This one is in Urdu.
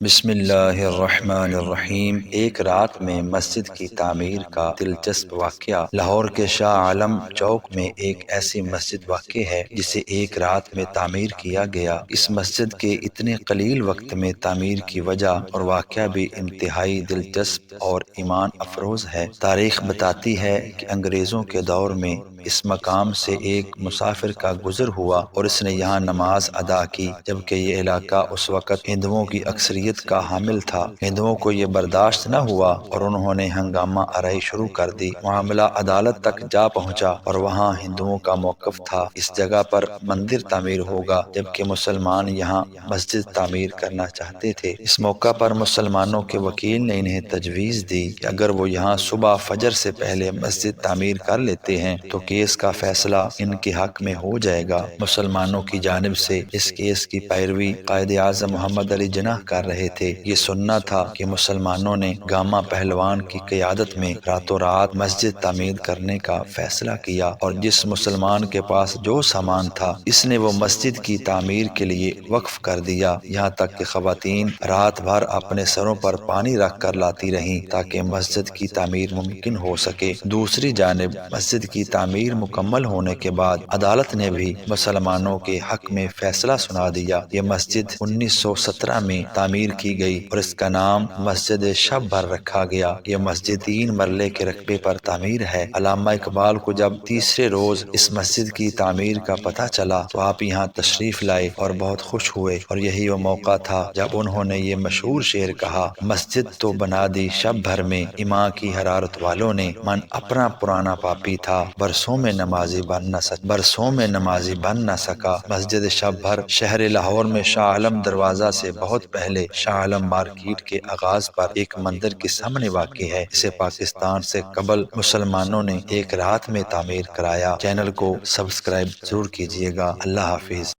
بسم اللہ الرحمن الرحیم۔ ایک رات میں مسجد کی تعمیر کا دلچسپ واقعہ۔ لاہور کے شاہ عالم چوک میں ایک ایسی مسجد واقع ہے جسے ایک رات میں تعمیر کیا گیا۔ اس مسجد کے اتنے قلیل وقت میں تعمیر کی وجہ اور واقعہ بھی انتہائی دلچسپ اور ایمان افروز ہے۔ تاریخ بتاتی ہے کہ انگریزوں کے دور میں اس مقام سے ایک مسافر کا گزر ہوا اور اس نے یہاں نماز ادا کی، جبکہ یہ علاقہ اس وقت ہندوؤں کی اکثریت کا حامل تھا۔ ہندوؤں کو یہ برداشت نہ ہوا اور انہوں نے ہنگامہ آرائی شروع کر دی۔ معاملہ عدالت تک جا پہنچا اور وہاں ہندوؤں کا موقف تھا اس جگہ پر مندر تعمیر ہوگا، جبکہ مسلمان یہاں مسجد تعمیر کرنا چاہتے تھے۔ اس موقع پر مسلمانوں کے وکیل نے انہیں تجویز دی کہ اگر وہ یہاں صبح فجر سے پہلے مسجد تعمیر کر لیتے ہیں تو کیس کا فیصلہ ان کے حق میں ہو جائے گا۔ مسلمانوں کی جانب سے اس کیس کی پیروی قائد اعظم محمد علی جناح کر رہے تھے۔ یہ سننا تھا کہ مسلمانوں نے گاما پہلوان کی قیادت میں راتوں رات مسجد تعمیر کرنے کا فیصلہ کیا اور جس مسلمان کے پاس جو سامان تھا اس نے وہ مسجد کی تعمیر کے لیے وقف کر دیا، یہاں تک کہ خواتین رات بھر اپنے سروں پر پانی رکھ کر لاتی رہیں تاکہ مسجد کی تعمیر ممکن ہو سکے۔ دوسری جانب مسجد کی تعمیر مکمل ہونے کے بعد عدالت نے بھی مسلمانوں کے حق میں فیصلہ سنا دیا۔ یہ مسجد 1917 میں تعمیر کی گئی اور اس کا نام مسجد شب بھر رکھا گیا۔ یہ مسجد 3 مرلے کے رقبے پر تعمیر ہے۔ علامہ اقبال کو جب تیسرے روز اس مسجد کی تعمیر کا پتہ چلا تو آپ یہاں تشریف لائے اور بہت خوش ہوئے، اور یہی وہ موقع تھا جب انہوں نے یہ مشہور شعر کہا: مسجد تو بنا دی شب بھر میں، ایمان کی حرارت والوں نے، من اپنا پرانا پاپی تھا، برسوں میں نمازی بن نہ سکا۔ مسجد شب بھر شہر لاہور میں شاہ عالم دروازہ سے بہت پہلے شاہ عالم مارکیٹ کے آغاز پر ایک مندر کے سامنے واقع ہے۔ اسے پاکستان سے قبل مسلمانوں نے ایک رات میں تعمیر کرایا۔ چینل کو سبسکرائب ضرور کیجیے گا۔ اللہ حافظ۔